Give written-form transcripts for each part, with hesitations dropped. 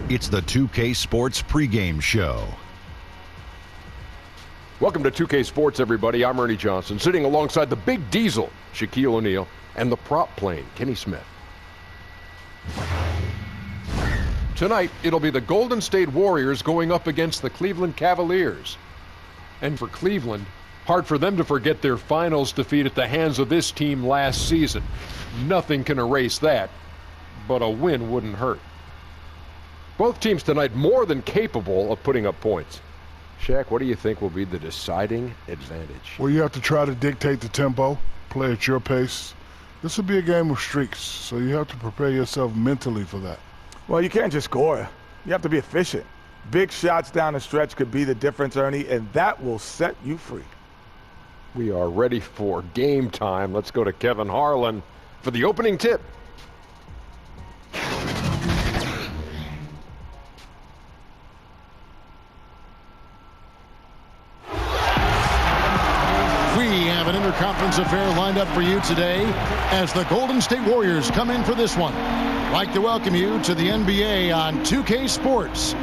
It's the 2K Sports pregame show. Welcome to 2K Sports, everybody. I'm Ernie Johnson, sitting alongside the Big Diesel, Shaquille O'Neal, and the prop plane, Kenny Smith. Tonight, it'll be the Golden State Warriors going up against the Cleveland Cavaliers. And for Cleveland, hard for them to forget their finals defeat at the hands of this team last season. Nothing can erase that, but a win wouldn't hurt. Both teams tonight more than capable of putting up points. Shaq, what do you think will be the deciding advantage? Well, you have to try to dictate the tempo, play at your pace. This will be a game of streaks, so you have to prepare yourself mentally for that. Well, you can't just score. You have to be efficient. Big shots down the stretch could be the difference, Ernie, and that will set you free. We are ready for game time. Let's go to Kevin Harlan for the opening tip. We have an interconference affair lined up for you today as the Golden State Warriors come in for this one. I'd like to welcome you to the NBA on 2K Sports.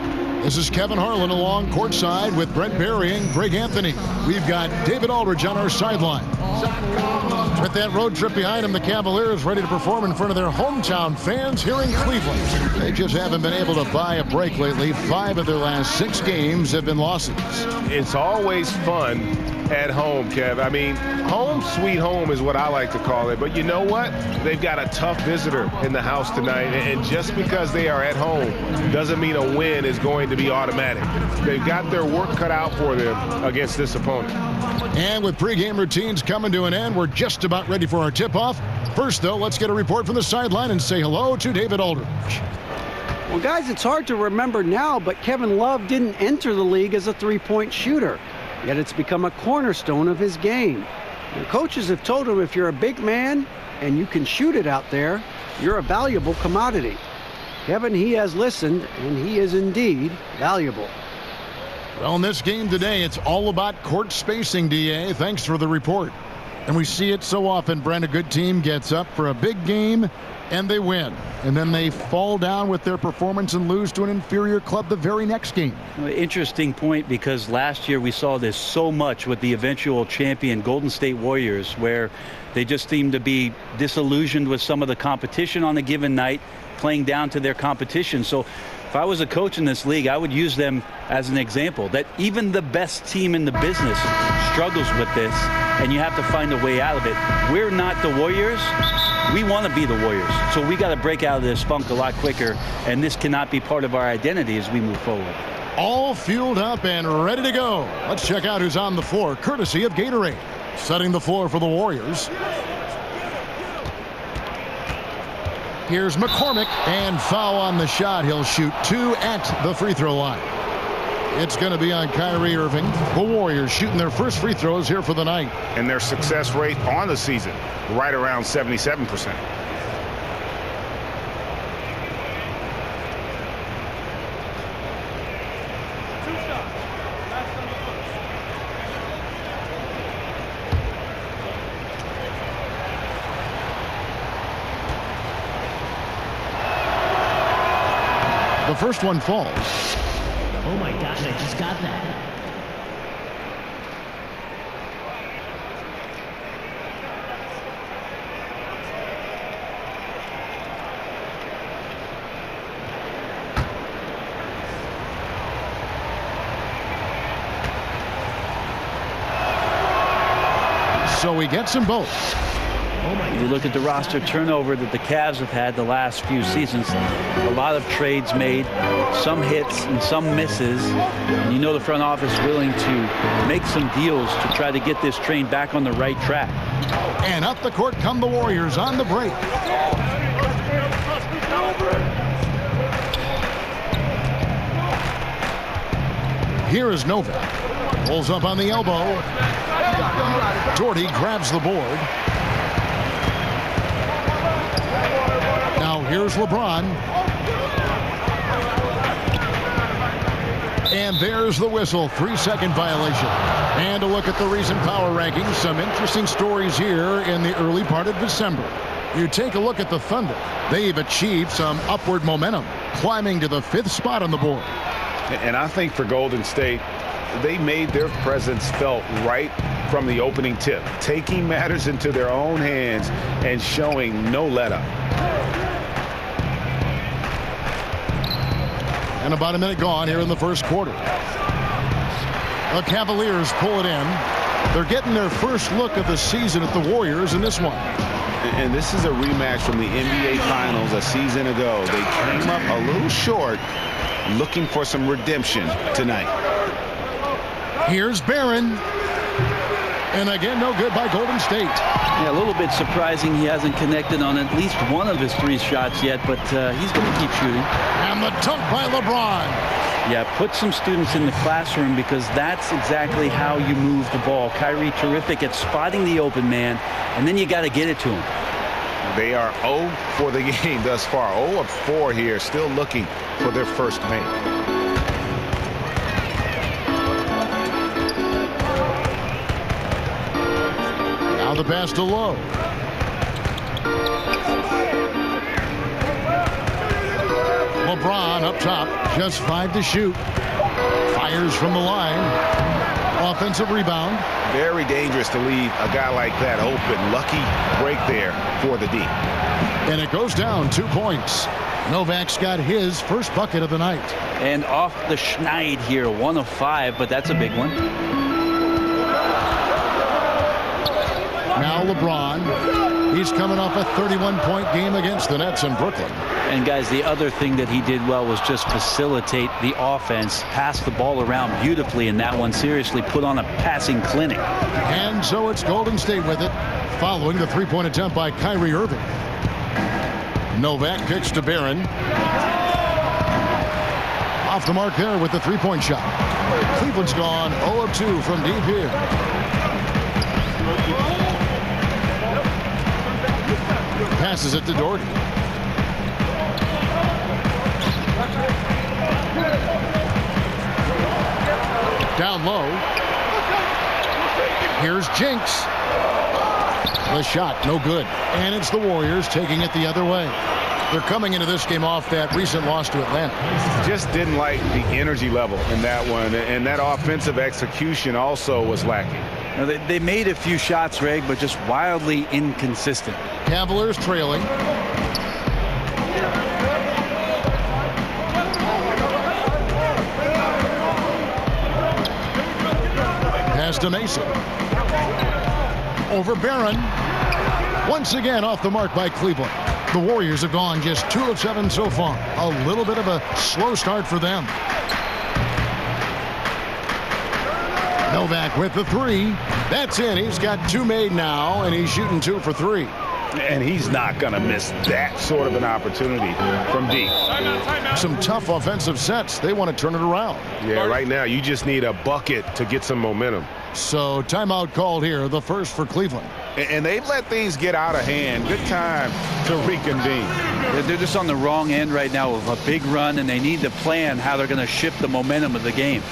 This is Kevin Harlan along courtside with Brent Barry and Greg Anthony. We've got David Aldridge on our sideline. With that road trip behind him, the Cavaliers ready to perform in front of their hometown fans here in Cleveland. They just haven't been able to buy a break lately. 5 of their last 6 games have been losses. It's always fun at home, Kev. I mean, home sweet home is what I like to call it. But you know what? They've got a tough visitor in the house tonight. And just because they are at home doesn't mean a win is going to be automatic. They've got their work cut out for them against this opponent. And with pregame routines coming to an end, we're just about ready for our tip-off. First, though, let's get a report from the sideline and say hello to David Aldridge. Well, guys, it's hard to remember now, but Kevin Love didn't enter the league as a three-point shooter. Yet it's become a cornerstone of his game. And coaches have told him if you're a big man and you can shoot it out there, you're a valuable commodity. Kevin, he has listened, and he is indeed valuable. Well, in this game today, it's all about court spacing, DA. Thanks for the report. And we see it so often, Brent. A good team gets up for a big game, and they win. And then they fall down with their performance and lose to an inferior club the very next game. Interesting point, because last year we saw this so much with the eventual champion Golden State Warriors, where they just seemed to be disillusioned with some of the competition on a given night, playing down to their competition. So if I was a coach in this league, I would use them as an example that even the best team in the business struggles with this, and you have to find a way out of it. We're not the Warriors. We want to be the Warriors. So we got to break out of this funk a lot quicker, and this cannot be part of our identity as we move forward. All fueled up and ready to go. Let's check out who's on the floor, courtesy of Gatorade. Setting the floor for the Warriors. Here's McCormick, and foul on the shot. He'll shoot 2 at the free throw line. It's going to be on Kyrie Irving. The Warriors shooting their first free throws here for the night. And their success rate on the season, right around 77%. The first one falls. Oh my gosh, I just got that. So he gets them both. You look at the roster turnover that the Cavs have had the last few seasons. A lot of trades made, some hits and some misses. And you know the front office is willing to make some deals to try to get this train back on the right track. And up the court come the Warriors on the break. Here is Novak. Pulls up on the elbow. Doherty grabs the board. Now here's LeBron. And there's the whistle. 3-second violation. And a look at the recent power rankings. Some interesting stories here in the early part of December. You take a look at the Thunder. They've achieved some upward momentum, climbing to the 5th spot on the board. And I think for Golden State, they made their presence felt right from the opening tip, taking matters into their own hands and showing no let-up. And about a minute gone here in the first quarter. The Cavaliers pull it in. They're getting their first look of the season at the Warriors in this one. And this is a rematch from the NBA Finals a season ago. They came up a little short, looking for some redemption tonight. Here's Barron. And again, no good by Golden State. Yeah, a little bit surprising he hasn't connected on at least one of his 3 shots yet, but he's going to keep shooting. And the dunk by LeBron. Yeah, put some students in the classroom because that's exactly how you move the ball. Kyrie terrific at spotting the open man, and then you got to get it to him. They are 0 for the game thus far. 0 of 4 here, still looking for their first make. Now the pass to Lowe. LeBron up top, just 5 to shoot. Fires from the line. Offensive rebound. Very dangerous to leave a guy like that open. Lucky break there for the D. And it goes down 2 points. Novak's got his first bucket of the night. And off the schneid here, 1 of 5, but that's a big one. Now LeBron. He's coming off a 31-point game against the Nets in Brooklyn. And guys, the other thing that he did well was just facilitate the offense, pass the ball around beautifully in that one. Seriously, put on a passing clinic. And so it's Golden State with it, following the 3-point attempt by Kyrie Irving. Novak kicks to Barron. Off the mark there with the 3-point shot. Cleveland's gone 0 of 2 from deep here. Passes it to Doherty. Down low. Here's Jinx. The shot, no good. And it's the Warriors taking it the other way. They're coming into this game off that recent loss to Atlanta. Just didn't like the energy level in that one. And that offensive execution also was lacking. Now, they made a few shots, Reg, but just wildly inconsistent. Cavaliers trailing. Pass to Mason. Over Barron. Once again off the mark by Cleveland. The Warriors have gone just 2 of 7 so far. A little bit of a slow start for them. Novak with the 3. That's in. He's got 2 made now, and he's shooting 2 for 3. And he's not going to miss that sort of an opportunity from deep. Some tough offensive sets. They want to turn it around. Yeah, right now you just need a bucket to get some momentum. So timeout called here, the first for Cleveland. And they've let things get out of hand. Good time to reconvene. They're just on the wrong end right now of a big run, and they need to plan how they're going to shift the momentum of the game.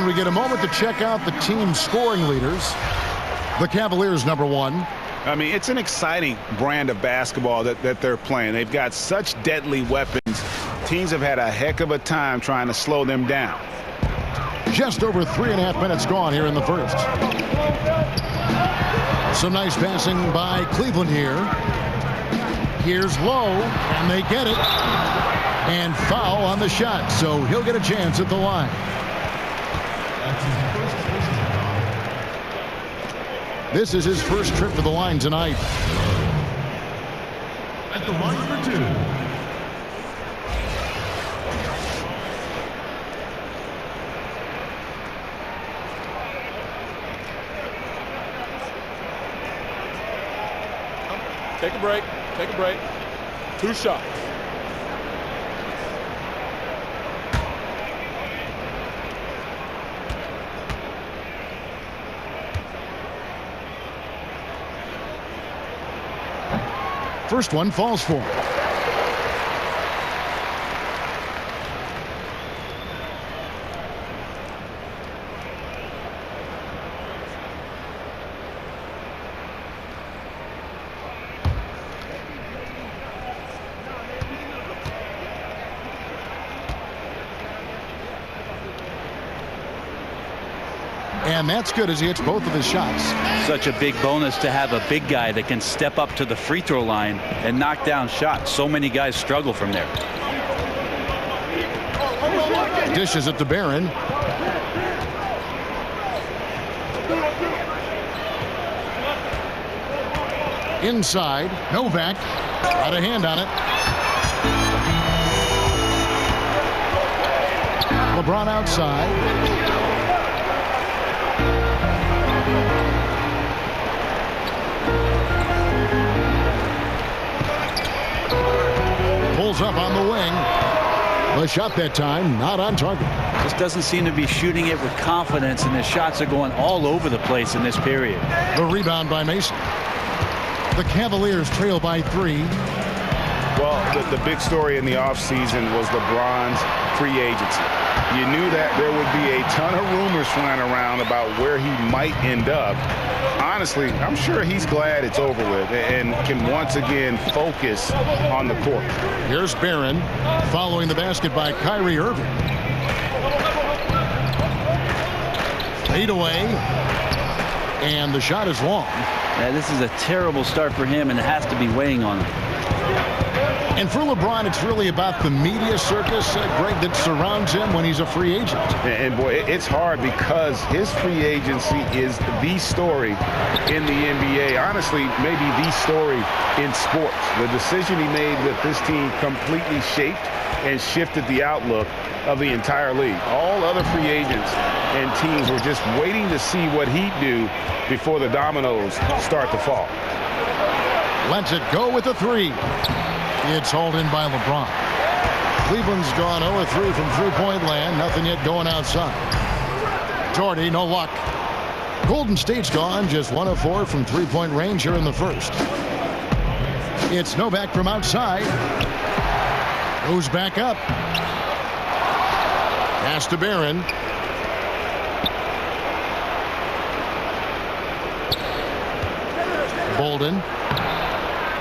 We get a moment to check out the team's scoring leaders. The Cavaliers, number 1. I mean, it's an exciting brand of basketball that they're playing. They've got such deadly weapons. Teams have had a heck of a time trying to slow them down. Just over 3.5 minutes gone here in the first. Some nice passing by Cleveland here. Here's Lowe, and they get it. And foul on the shot, so he'll get a chance at the line. This is his first trip to the line tonight. At the line for 2. Take a break. Take a break. 2 shots. First one falls for him. And that's good as he hits both of his shots. Such a big bonus to have a big guy that can step up to the free throw line and knock down shots. So many guys struggle from there. Dishes it to Barron. Inside, Novak got a hand on it. LeBron outside. Pulls up on the wing. The shot that time not on target. Just doesn't seem to be shooting it with confidence, and his shots are going all over the place in this period. The rebound by Mason. The Cavaliers trail by 3. Well, the big story in the offseason was LeBron's free agency. You knew that there would be a ton of rumors flying around about where he might end up. Honestly, I'm sure he's glad it's over with and can once again focus on the court. Here's Barron following the basket by Kyrie Irving. Fade away. And the shot is long. Yeah, this is a terrible start for him, and it has to be weighing on him. And for LeBron, it's really about the media circus, Greg, that surrounds him when he's a free agent. And boy, it's hard because his free agency is the story in the NBA. Honestly, maybe the story in sports. The decision he made with this team completely shaped and shifted the outlook of the entire league. All other free agents and teams were just waiting to see what he'd do before the dominoes start to fall. Lets it go with the 3. It's hauled in by LeBron. Cleveland's gone 0-3 from three-point land. Nothing yet going outside. Jordy, no luck. Golden State's gone just 1 of 4 from three-point range here in the first. It's Novak from outside. Goes back up. Pass to Barron. Bolden.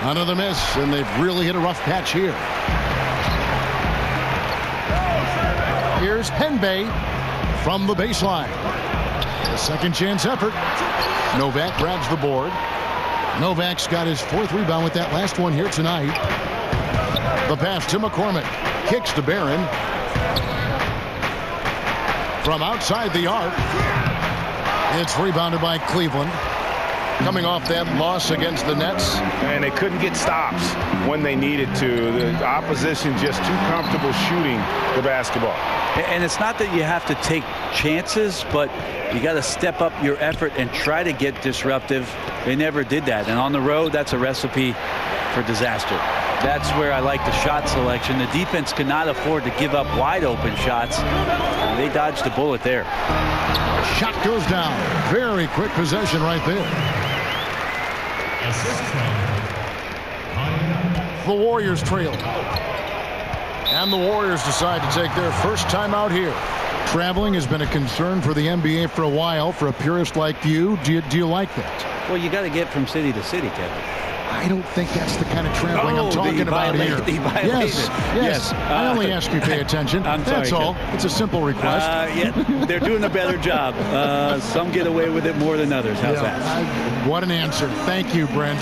Another miss, and they've really hit a rough patch here. Here's Henbey from the baseline. A second chance effort. Novak grabs the board. Novak's got his 4th rebound with that last one here tonight. The pass to McCormick. Kicks to Barron. From outside the arc. It's rebounded by Cleveland. Coming off that loss against the Nets. And they couldn't get stops when they needed to. The opposition just too comfortable shooting the basketball. And it's not that you have to take chances, but you got to step up your effort and try to get disruptive. They never did that. And on the road, that's a recipe for disaster. That's where I like the shot selection. The defense cannot afford to give up wide open shots. They dodged a bullet there. Shot goes down. Very quick possession right there. The Warriors trail. And the Warriors decide to take their first time out here. Traveling has been a concern for the NBA for a while. For a purist like you, do you like that? Well, you got to get from city to city, Kevin. I don't think that's the kind of traveling I'm talking about here. Yes. I only ask you to pay attention. That's all. It's a simple request. Yeah, they're doing a better job. Some get away with it more than others. How's that? What an answer. Thank you, Brent.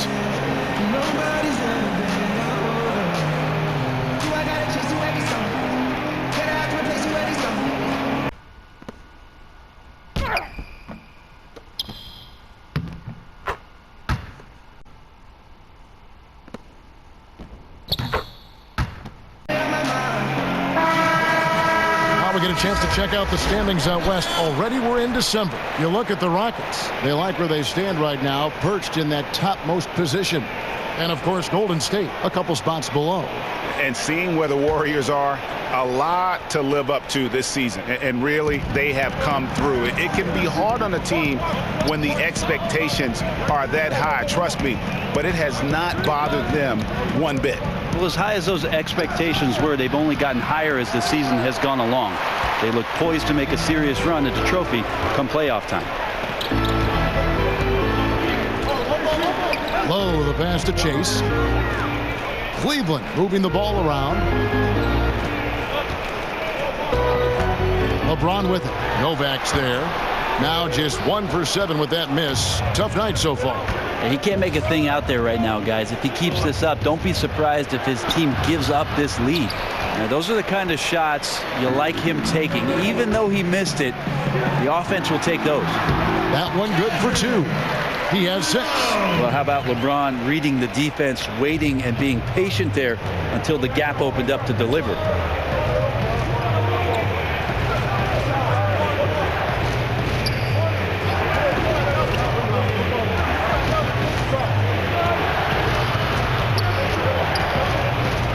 get a chance to check out the standings out west. Already we're in December. You look at the Rockets. They like where they stand right now, perched in that topmost position. And, of course, Golden State a couple spots below. And seeing where the Warriors are, a lot to live up to this season. And really, they have come through. It can be hard on a team when the expectations are that high, trust me. But it has not bothered them one bit. Well, as high as those expectations were, they've only gotten higher as the season has gone along. They look poised to make a serious run at the trophy come playoff time. Low, the pass to Chase. Cleveland moving the ball around. LeBron with it. Novak's there. Now just 1 for 7 with that miss. Tough night so far. And he can't make a thing out there right now, guys. If he keeps this up, don't be surprised if his team gives up this lead. Now, those are the kind of shots you like him taking. Even though he missed it, the offense will take those. That one good for 2. He has 6. Well, how about LeBron reading the defense, waiting and being patient there until the gap opened up to deliver.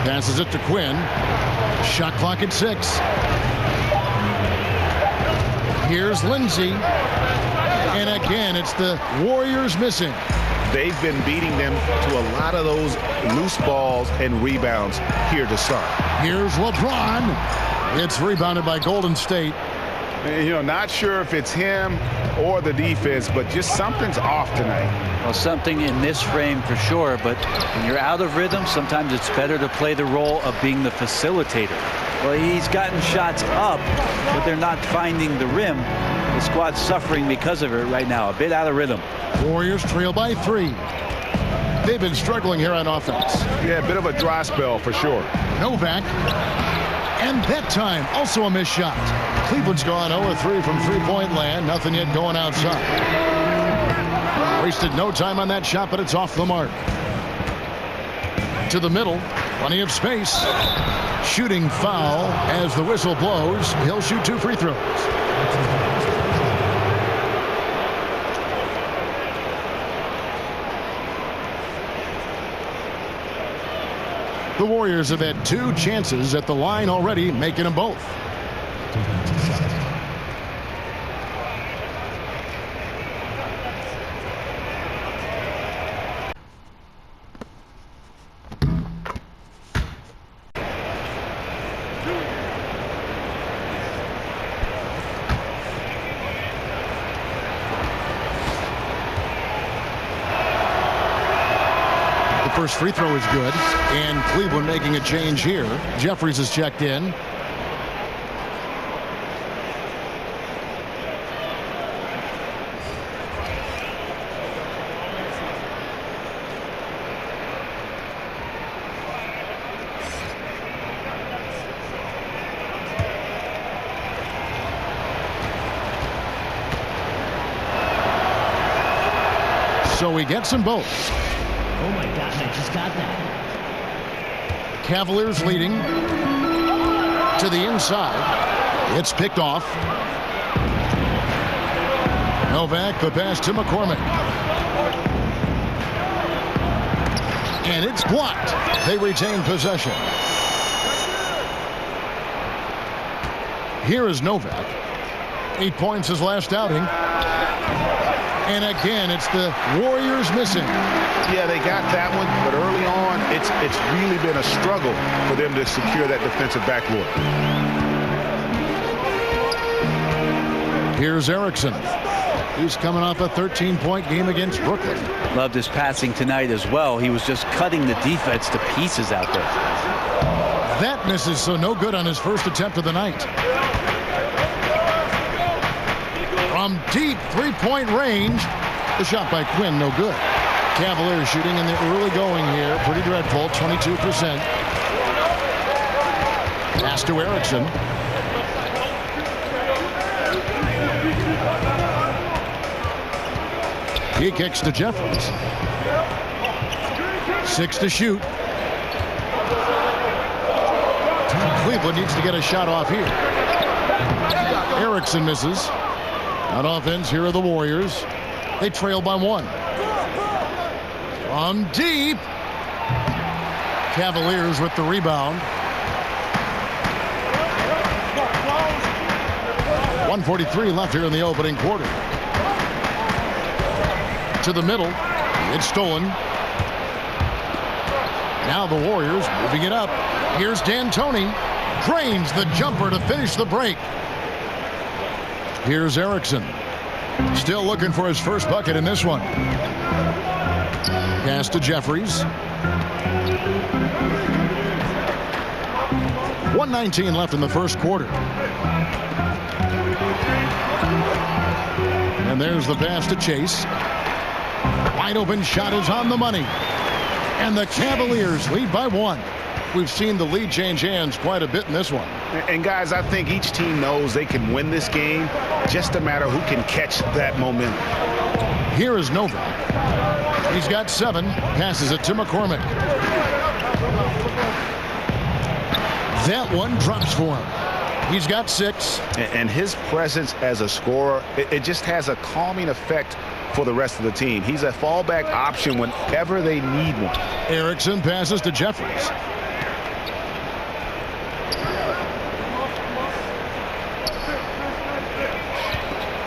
Passes it to Quinn. Shot clock at 6. Here's Lindsay. And again, it's the Warriors missing. They've been beating them to a lot of those loose balls and rebounds here to start. Here's LeBron. It's rebounded by Golden State. You know, not sure if it's him or the defense, but just something's off tonight. Well, something in this frame for sure, but when you're out of rhythm, sometimes it's better to play the role of being the facilitator. Well, he's gotten shots up, but they're not finding the rim. The squad's suffering because of it right now, a bit out of rhythm. Warriors trail by 3. They've been struggling here on offense. Yeah, a bit of a dry spell for sure. Novak. And that time, also a missed shot. Cleveland's gone 0-3 from three-point land. Nothing yet going outside. Wasted no time on that shot, but it's off the mark. To the middle. Plenty of space. Shooting foul as the whistle blows. He'll shoot 2 free throws. The Warriors have had 2 chances at the line already, making them both. First free throw is good, and Cleveland making a change here. Jeffries is checked in. So he gets them both. Oh my gosh, I just got that. Cavaliers leading to the inside. It's picked off. Novak, the pass to McCormick. And it's blocked. They retain possession. Here is Novak. 8 points his last outing. And again, it's the Warriors missing. Yeah, they got that one, but early on, it's really been a struggle for them to secure that defensive backboard. Here's Erickson. He's coming off a 13-point game against Brooklyn. Loved his passing tonight as well. He was just cutting the defense to pieces out there. That misses, so no good on his first attempt of the night. From deep three-point range, the shot by Quinn, no good. Cavaliers shooting in the early going here, pretty dreadful, 22%. Pass to Erickson. He kicks to Jeffries. 6 to shoot. Cleveland needs to get a shot off here. Erickson misses. On offense, here are the Warriors. They trail by 1. From deep. Cavaliers with the rebound. 1:43 left here in the opening quarter. To the middle. It's stolen. Now the Warriors moving it up. Here's D'Antoni. Drains the jumper to finish the break. Here's Erickson. Still looking for his first bucket in this one. Pass to Jeffries. 1:19 left in the first quarter. And there's the pass to Chase. Wide open shot is on the money. And the Cavaliers lead by 1. We've seen the lead change hands quite a bit in this one. And guys, I think each team knows they can win this game. Just a matter who can catch that momentum. Here is Novak. He's got 7. Passes it to McCormick. That one drops for him. He's got 6. And his presence as a scorer, it just has a calming effect for the rest of the team. He's a fallback option whenever they need one. Erickson passes to Jeffries.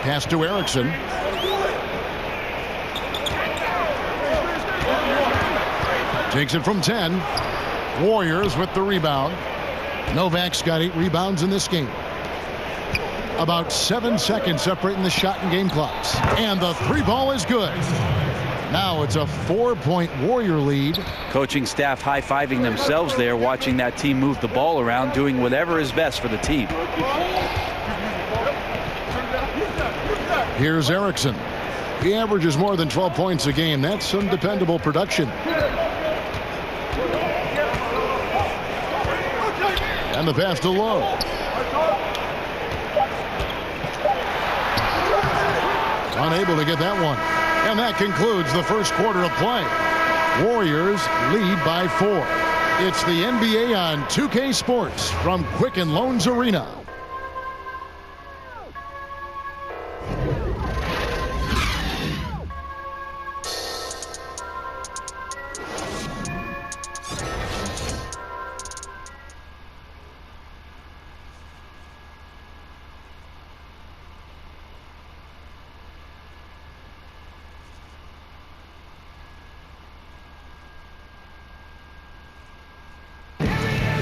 Pass to Erickson. Takes it from 10. Warriors with the rebound. Novak's got 8 rebounds in this game. About 7 seconds separating the shot and game clocks. And the 3 ball is good. Now it's a 4-point Warrior lead. Coaching staff high-fiving themselves there, watching that team move the ball around, doing whatever is best for the team. Here's Erickson. He averages more than 12 points a game. That's some dependable production. And the pass to Lowe. Unable to get that one. And that concludes the first quarter of play. Warriors lead by 4. It's the NBA on 2K Sports from Quicken Loans Arena.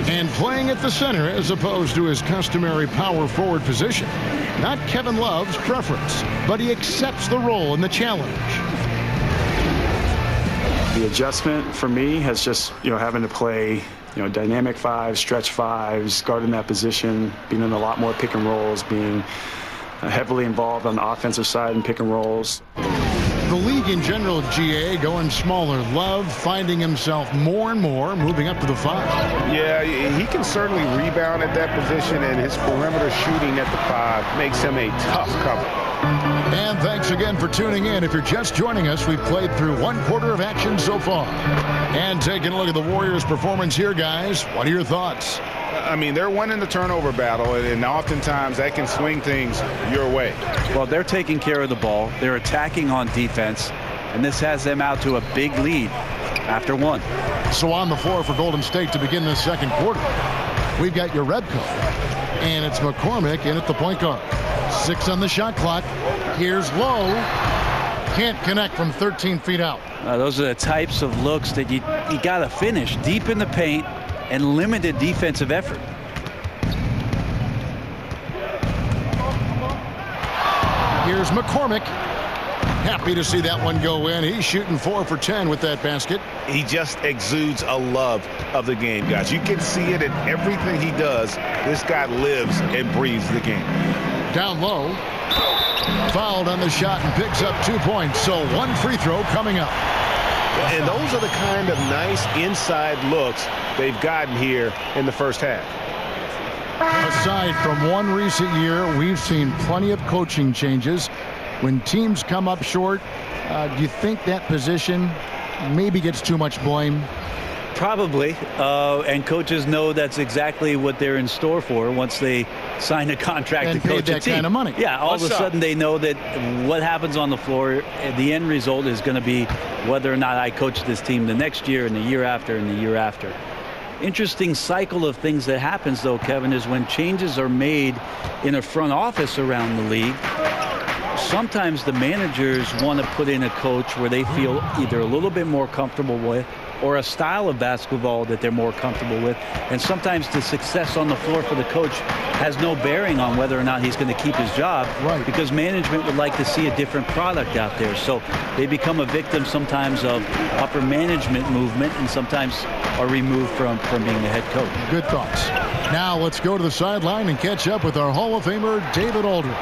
And playing at the center as opposed to his customary power forward position. Not Kevin Love's preference, but he accepts the role and the challenge. The adjustment for me has just, having to play, dynamic 5s, stretch 5s, guarding that position, being in a lot more pick and rolls, being heavily involved on the offensive side in pick and rolls. The league in general, GA, going smaller. Love finding himself more and more moving up to the 5. Yeah, he can certainly rebound at that position, and his perimeter shooting at the 5 makes him a tough cover. And thanks again for tuning in. If you're just joining us, we've played through 1 quarter of action so far. And taking a look at the Warriors' performance here, guys. What are your thoughts? I mean, they're winning the turnover battle, and oftentimes that can swing things your way. Well, they're taking care of the ball. They're attacking on defense, and this has them out to a big lead after 1. So on the floor for Golden State to begin this second quarter, we've got Jerebko, and it's McCormick in at the point guard. 6 on the shot clock. Here's Lowe. Can't connect from 13 feet out. Those are the types of looks that you got to finish deep in the paint and limited defensive effort. Here's McCormick. Happy to see that one go in. He's shooting 4 for 10 with that basket. He just exudes a love of the game, guys. You can see it in everything he does. This guy lives and breathes the game. Down low. Fouled on the shot and picks up 2 points. So 1 free throw coming up. And those are the kind of nice inside looks they've gotten here in the first half. Aside from 1 recent year, we've seen plenty of coaching changes. When teams come up short, do you think that position maybe gets too much blame? Probably, and coaches know that's exactly what they're in store for once they sign a contract and to coach that a team. kind of money. Yeah, all of a sudden they know that what happens on the floor, the end result is going to be whether or not I coach this team the next year and the year after and the year after. Interesting cycle of things that happens, though, Kevin, is when changes are made in a front office around the league. Sometimes the managers want to put in a coach where they feel either a little bit more comfortable with or a style of basketball that they're more comfortable with. And sometimes the success on the floor for the coach has no bearing on whether or not he's going to keep his job. Right. Because management would like to see a different product out there. So they become a victim sometimes of upper management movement and sometimes are removed from being the head coach. Good thoughts. Now let's go to the sideline and catch up with our Hall of Famer, David Aldridge.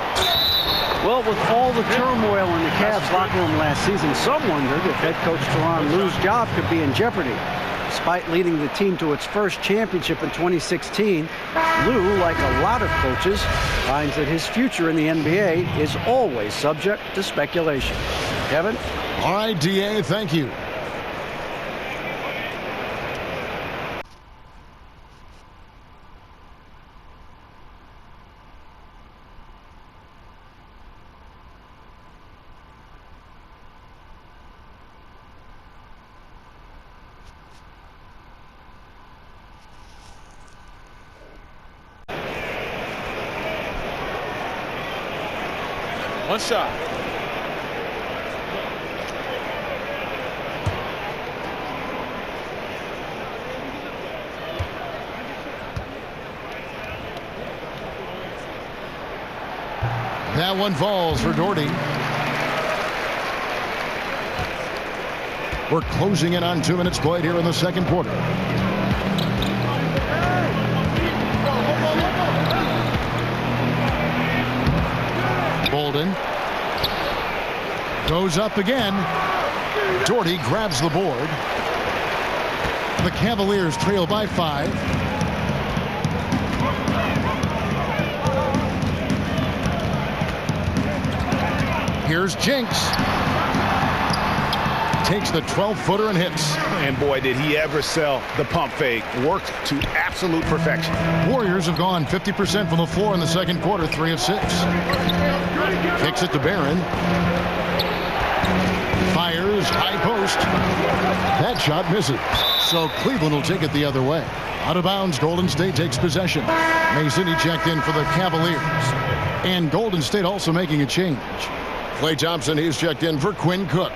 Well, with all the turmoil in the Cavs locker room last season, some wondered if head coach Tyronn Lue's job could be in jeopardy. Despite leading the team to its first championship in 2016, Lue, like a lot of coaches, finds that his future in the NBA is always subject to speculation. Kevin? All right, DA, thank you. One shot. That one falls for Doherty. We're closing in on 2 minutes played here in the second quarter. Bolden goes up again. Doherty grabs the board. The Cavaliers trail by 5. Here's Jinks. Takes the 12-footer and hits. And boy, did he ever sell the pump fake. Worked to absolute perfection. Warriors have gone 50% from the floor in the second quarter, 3 of 6. Kicks it to Barron. Fires, high post. That shot misses. So Cleveland will take it the other way. Out of bounds, Golden State takes possession. Mason, he checked in for the Cavaliers. And Golden State also making a change. Klay Thompson, he's checked in for Quinn Cook.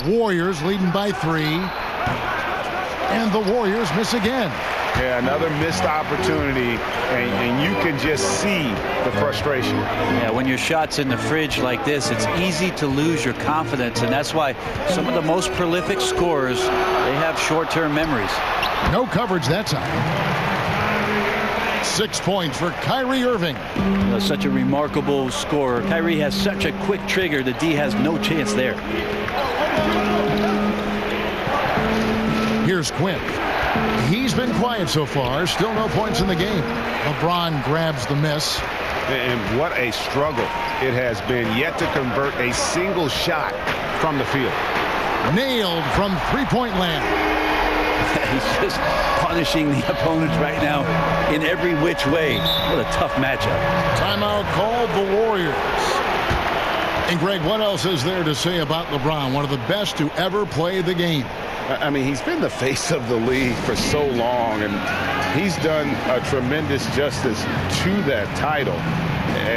Warriors leading by 3. And the Warriors miss again. Yeah, another missed opportunity, and you can just see the frustration. Yeah, when your shot's in the fridge like this, it's easy to lose your confidence, and that's why some of the most prolific scorers, they have short-term memories. No coverage that time. 6 points for Kyrie Irving. Such a remarkable scorer. Kyrie has such a quick trigger that D has no chance there. Here's Quinn. He's been quiet so far. Still no points in the game. LeBron grabs the miss. And what a struggle it has been yet to convert a single shot from the field. Nailed from three-point land. He's just punishing the opponents right now in every which way. What a tough matchup. Timeout called the Warriors. And Greg, what else is there to say about LeBron? One of the best to ever play the game. I mean, he's been the face of the league for so long, and he's done a tremendous justice to that title.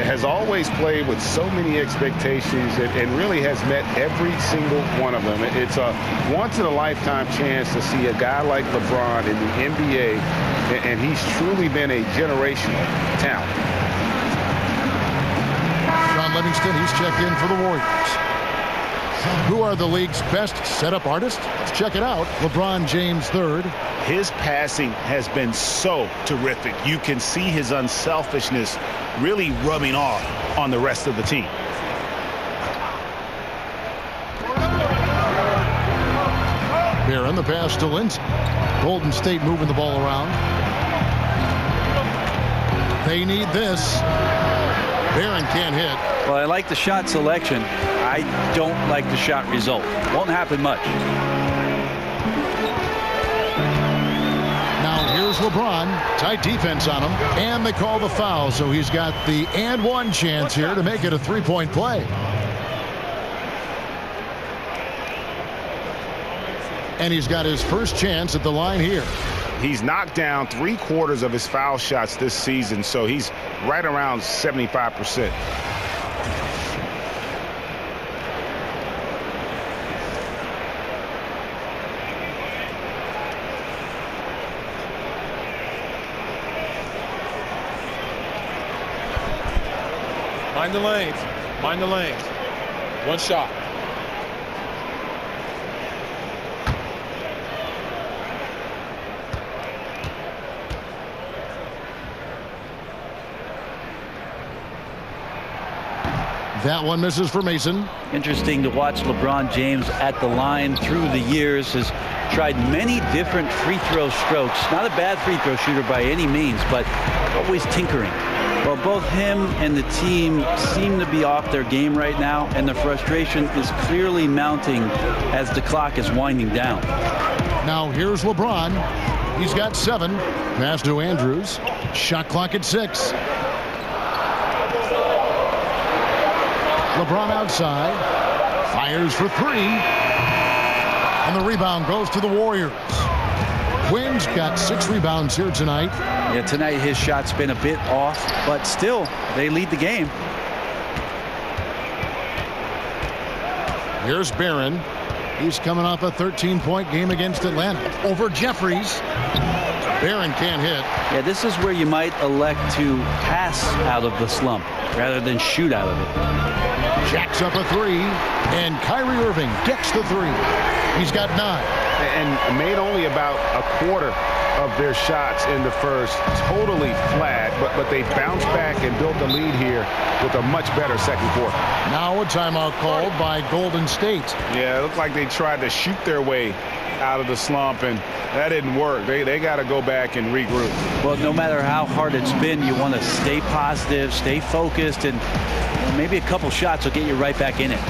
Has always played with so many expectations and really has met every single one of them. It's a once-in-a-lifetime chance to see a guy like LeBron in the NBA, and he's truly been a generational talent. John Livingston, he's checked in for the Warriors. Who are the league's best setup artists? Let's check it out. LeBron James III. His passing has been so terrific. You can see his unselfishness really rubbing off on the rest of the team. Barron, the pass to Lindsay. Golden State moving the ball around. They need this. Barron can't hit. Well, I like the shot selection. I don't like the shot result. Won't happen much. Now here's LeBron. Tight defense on him. And they call the foul. So he's got the and one chance here to make it a three-point play. And he's got his first chance at the line here. He's knocked down 3/4 of his foul shots this season, so he's right around 75%. Mind the lanes. Mind the lanes. One shot. That one misses for Mason. Interesting to watch LeBron James at the line through the years. Has tried many different free throw strokes. Not a bad free throw shooter by any means, but always tinkering. Well, both him and the team seem to be off their game right now, and the frustration is clearly mounting as the clock is winding down. Now here's LeBron. He's got 7. Pass to Andrews. Shot clock at 6. LeBron outside. Fires for 3. And the rebound goes to the Warriors. Quinn's got 6 rebounds here tonight. Yeah, tonight his shot's been a bit off, but still, they lead the game. Here's Barron. He's coming off a 13-point game against Atlanta over Jeffries. Barron can't hit. Yeah, this is where you might elect to pass out of the slump rather than shoot out of it. Jacks up a 3, and Kyrie Irving gets the 3. He's got 9. And made only about 1/4 of their shots in the first. Totally flat, but they bounced back and built the lead here with a much better second quarter. Now a timeout called by Golden State. Yeah, it looked like they tried to shoot their way out of the slump, and that didn't work. They got to go back and regroup. Well, no matter how hard it's been, you want to stay positive, stay focused, and maybe a couple shots will get you right back in it.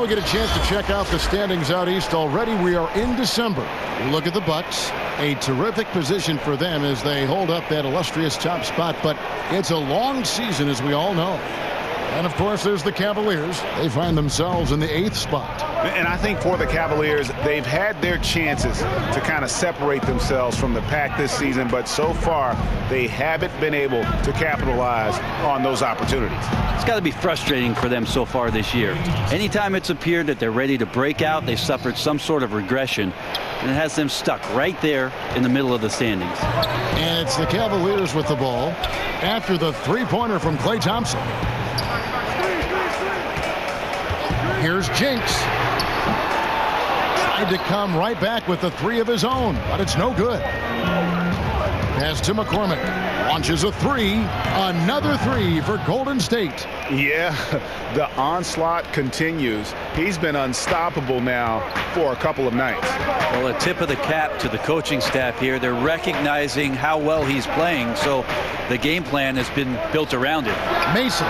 We get a chance to check out the standings out east already. We are in December. We look at the Bucks. A terrific position for them as they hold up that illustrious top spot, but it's a long season, as we all know. And of course, there's the Cavaliers. They find themselves in the 8th spot. And I think for the Cavaliers, they've had their chances to kind of separate themselves from the pack this season, but so far they haven't been able to capitalize on those opportunities. It's got to be frustrating for them so far this year. Anytime it's appeared that they're ready to break out, they've suffered some sort of regression, and it has them stuck right there in the middle of the standings. And it's the Cavaliers with the ball after the three-pointer from Klay Thompson. Here's Jinx. Tried to come right back with the 3 of his own, but it's no good. Pass to McCormick. Launches a 3. Another 3 for Golden State. Yeah, the onslaught continues. He's been unstoppable now for a couple of nights. Well, a tip of the cap to the coaching staff here. They're recognizing how well he's playing, so the game plan has been built around it. Mason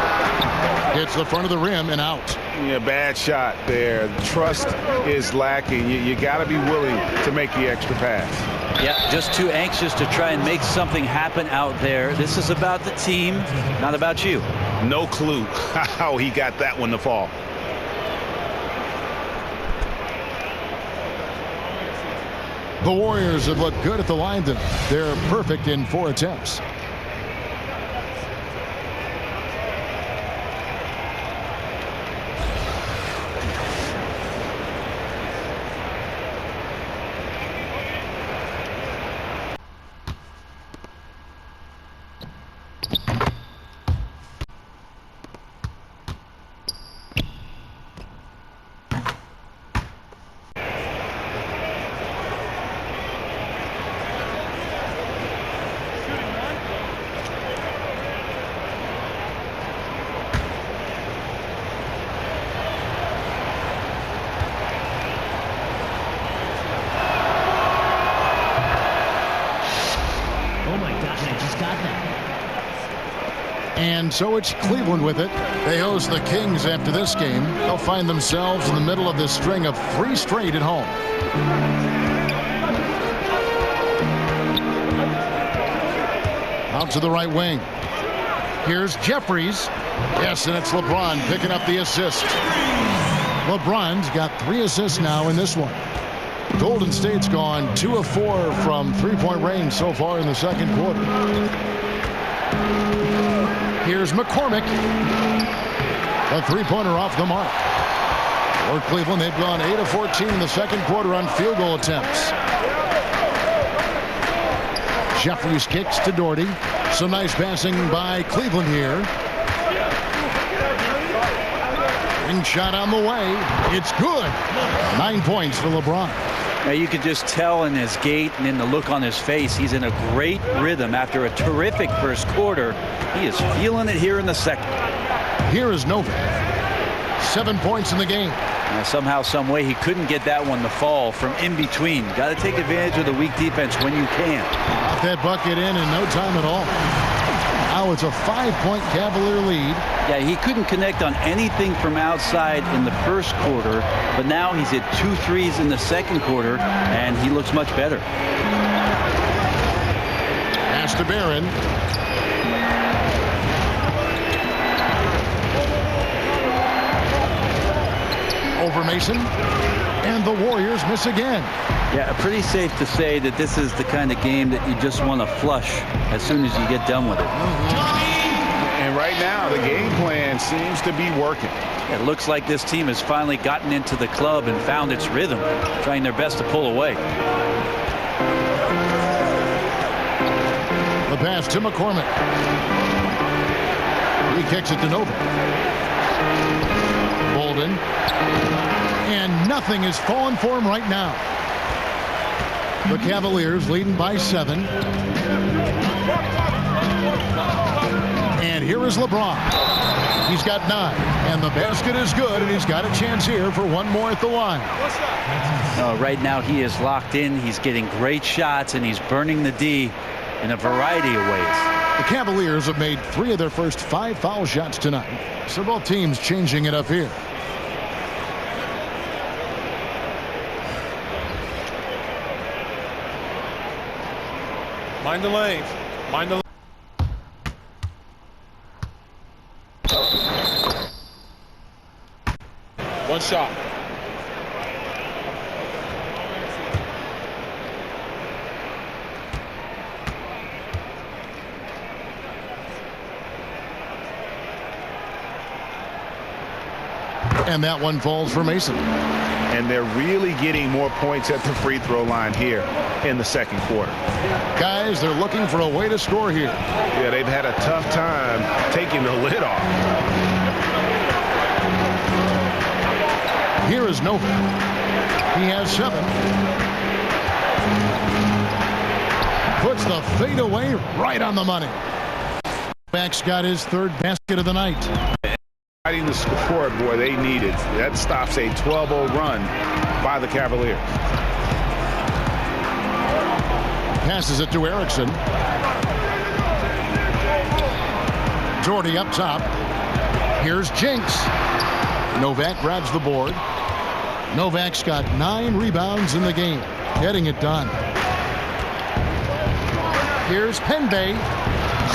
hits the front of the rim and out. Yeah, bad shot there. Trust is lacking. You got to be willing to make the extra pass. Yeah, just too anxious to try and make something happen out there. This is about the team, not about you. No clue how he got that one to fall. The Warriors have looked good at the line tonight. They're perfect in 4 attempts. got that. And so it's Cleveland with it. They host the Kings after this game. They'll find themselves in the middle of this string of 3 straight at home. Out to the right wing. Here's Jeffries. Yes, and it's LeBron picking up the assist. LeBron's got 3 assists now in this one. Golden State's gone 2 of 4 from 3-point range so far in the second quarter. Here's McCormick. A 3-pointer off the mark. For Cleveland, they've gone 8 of 14 in the second quarter on field goal attempts. Jeffries kicks to Doherty. Some nice passing by Cleveland here. Ring shot on the way. It's good. 9 points for LeBron. Now you could just tell in his gait and in the look on his face, he's in a great rhythm after a terrific first quarter. He is feeling it here in the second. Here is Novak. 7 points in the game. Somehow, some way, he couldn't get that one to fall from in between. Got to take advantage of the weak defense when you can. Got that bucket in no time at all. Now it's a 5-point Cavalier lead. Yeah, he couldn't connect on anything from outside in the first quarter, but now he's hit 2 threes in the second quarter, and he looks much better. Pass to Barron. Over Mason, and the Warriors miss again. Yeah, pretty safe to say that this is the kind of game that you just want to flush as soon as you get done with it. And right now, the game plan seems to be working. It looks like this team has finally gotten into the club and found its rhythm, trying their best to pull away. The pass to McCormick. He kicks it to Novak. Bolden. And nothing is falling for him right now. The Cavaliers leading by 7. And here is LeBron. He's got 9. And the basket is good, and he's got a chance here for one more at the line. Right now he is locked in. He's getting great shots, and he's burning the D in a variety of ways. The Cavaliers have made 3 of their first 5 foul shots tonight. So both teams changing it up here. Mind the lanes. Mind the. One shot. And that one falls for Mason. And they're really getting more points at the free throw line here in the second quarter. Guys, they're looking for a way to score here. Yeah, they've had a tough time taking the lid off. Here is Novak. He has 7. Puts the fadeaway right on the money. Novak's got his 3rd basket of the night. Fighting the scoreboard they needed. That stops a 12-0 run by the Cavaliers. Passes it to Erickson. Doherty up top. Here's Jinx. Novak grabs the board. Novak's got 9 rebounds in the game. Getting it done. Here's Penbay.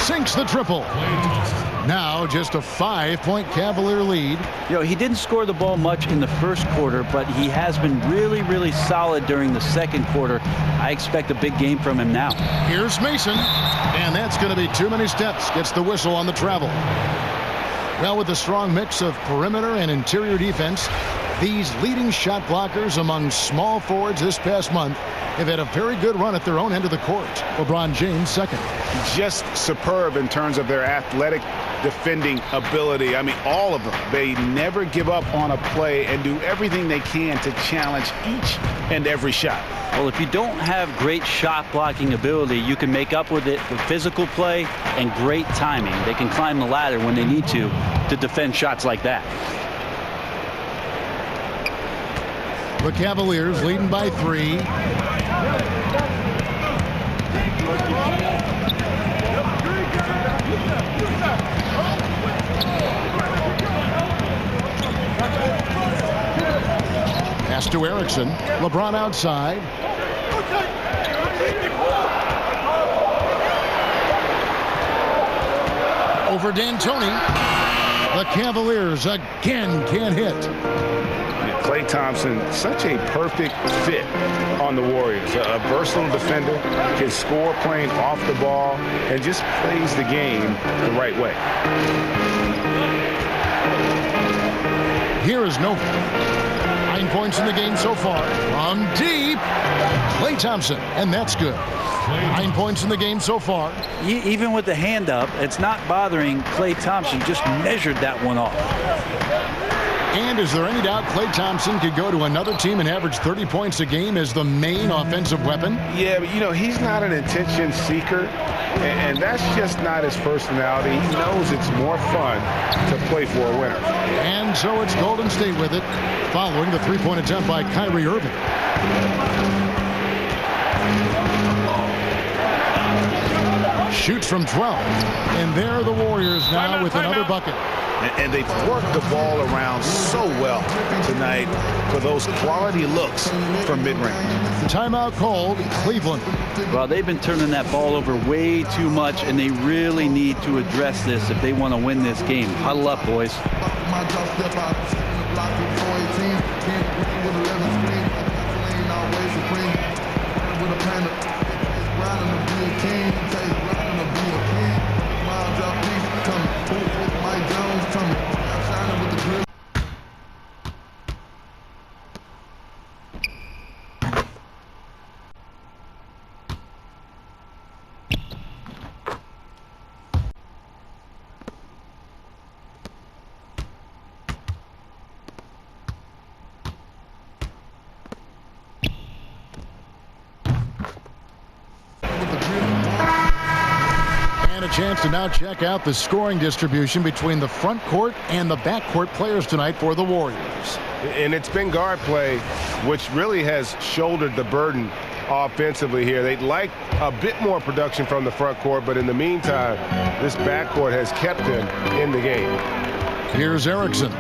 Sinks the triple. Now just a 5-point Cavalier lead. You know, he didn't score the ball much in the first quarter, but he has been really, really solid during the second quarter. I expect a big game from him now. Here's Mason, and that's going to be too many steps. Gets the whistle on the travel. Well, with a strong mix of perimeter and interior defense, these leading shot blockers among small forwards this past month have had a very good run at their own end of the court. LeBron James second. Just superb in terms of their athletic defending ability. I mean, all of them. They never give up on a play and do everything they can to challenge each and every shot. Well, if you don't have great shot blocking ability, you can make up with it with physical play and great timing. They can climb the ladder when they need to defend shots like that. The Cavaliers leading by 3. Pass to Erickson. LeBron outside. Over D'Antoni. The Cavaliers again can't hit. Klay Thompson, such a perfect fit on the Warriors. A versatile defender, can score playing off the ball, and just plays the game the right way. Here is Nova. 9 points in the game so far. From deep, Klay Thompson, and that's good. 9 points in the game so far. Even with the hand up, it's not bothering Klay Thompson. Just measured that one off. And is there any doubt Klay Thompson could go to another team and average 30 points a game as the main offensive weapon? Yeah, but he's not an attention seeker, and that's just not his personality. He knows it's more fun to play for a winner. And so it's Golden State with it, following the three-point attempt by Kyrie Irving. Shoots from 12. And there are the Warriors now with another bucket. And they've worked the ball around so well tonight for those quality looks from mid-range. Timeout called, Cleveland. Well, they've been turning that ball over way too much, and they really need to address this if they want to win this game. Huddle up, boys. Chance to now check out the scoring distribution between the front court and the back court players tonight for the Warriors. And it's been guard play, which really has shouldered the burden offensively here. They'd like a bit more production from the front court, but in the meantime, this backcourt has kept them in the game. Here's Erickson.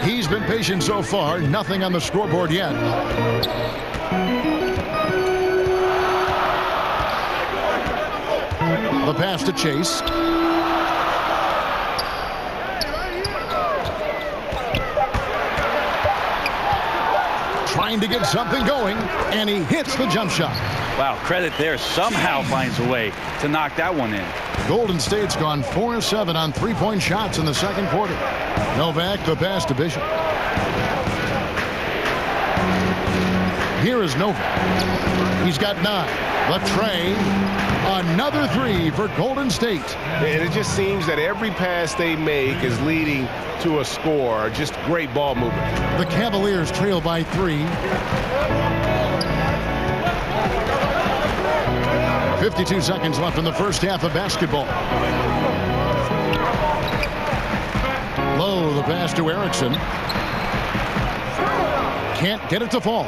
He's been patient so far. Nothing on the scoreboard yet. The pass to Chase. Trying to get something going, and he hits the jump shot. Wow, credit there. Somehow finds a way to knock that one in. Golden State's gone 4-7 on three-point shots in the second quarter. Novak, the pass to Bishop. Here is Novak. He's got 9. Latrey, another 3 for Golden State. And it just seems that every pass they make is leading to a score. Just great ball movement. The Cavaliers trail by 3. 52 seconds left in the first half of basketball. Low, the pass to Erickson. Can't get it to fall.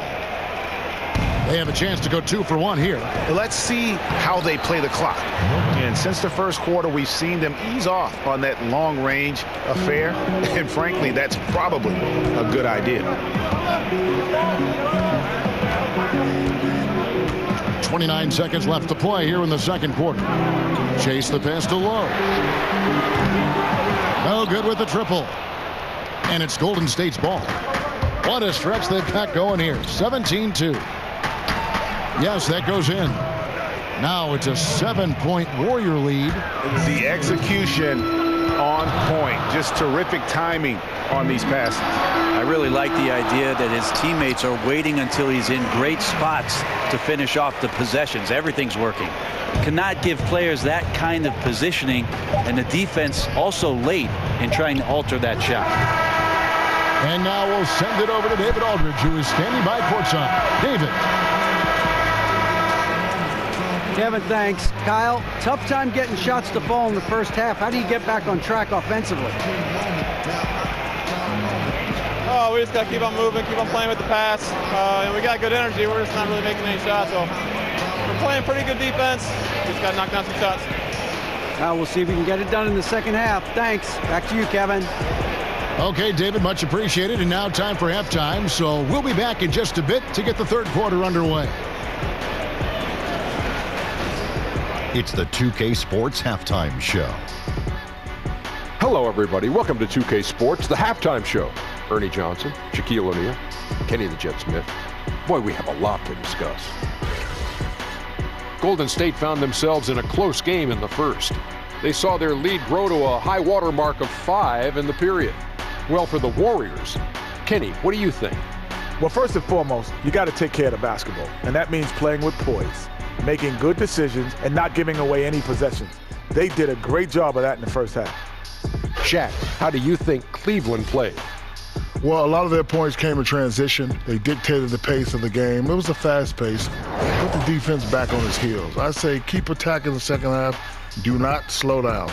They have a chance to go 2 for 1 here. Let's see how they play the clock. And since the first quarter, we've seen them ease off on that long-range affair. And frankly, that's probably a good idea. 29 seconds left to play here in the second quarter. Chase the pass to Low. No good with the triple. And it's Golden State's ball. What a stretch they've got going here. 17-2. Yes, that goes in. Now it's a 7-point Warrior lead. The execution on point. Just terrific timing on these passes. I really like the idea that his teammates are waiting until he's in great spots to finish off the possessions. Everything's working. Cannot give players that kind of positioning, and the defense also late in trying to alter that shot. And now we'll send it over to David Aldridge, who is standing by courtside. David. Kevin, thanks. Kyle, tough time getting shots to fall in the first half. How do you get back on track offensively? We just got to keep on moving, keep on playing with the pass. And we got good energy. We're just not really making any shots. So we're playing pretty good defense. Just got to knock down some shots. Now we'll see if we can get it done in the second half. Thanks. Back to you, Kevin. Okay, David, much appreciated. And now time for halftime. So we'll be back in just a bit to get the third quarter underway. It's the 2K Sports Halftime Show. Hello, everybody. Welcome to 2K Sports, the halftime show. Ernie Johnson, Shaquille O'Neal, Kenny the Jet Smith. Boy, we have a lot to discuss. Golden State found themselves in a close game in the first. They saw their lead grow to a high water mark of 5 in the period. Well, for the Warriors, Kenny, what do you think? Well, first and foremost, you got to take care of the basketball, and that means playing with poise, making good decisions, and not giving away any possessions. They did a great job of that in the first half. Shaq, how do you think Cleveland played? Well, a lot of their points came in transition. They dictated the pace of the game. It was a fast pace. Put the defense back on its heels. I say keep attacking the second half. Do not slow down.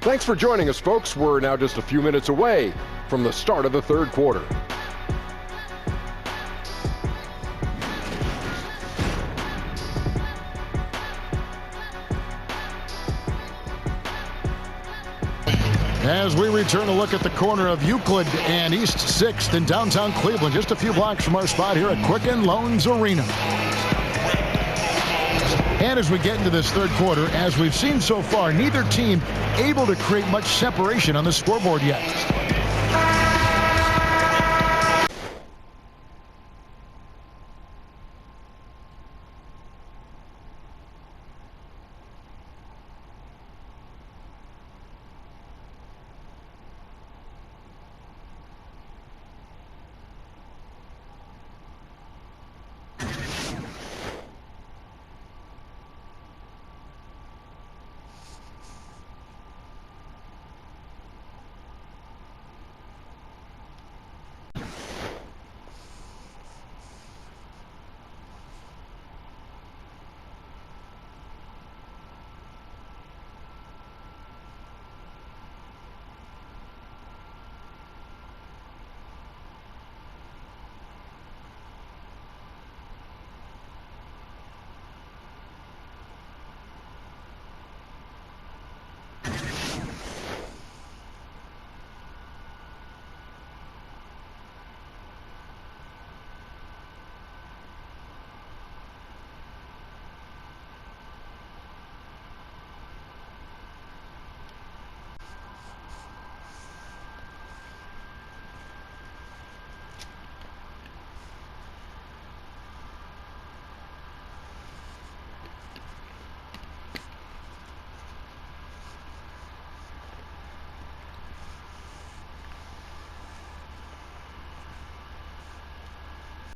Thanks for joining us, folks. We're now just a few minutes away from the start of the third quarter. As we return a look at the corner of Euclid and East 6th in downtown Cleveland, just a few blocks from our spot here at Quicken Loans Arena. And as we get into this third quarter, as we've seen so far, neither team able to create much separation on the scoreboard yet.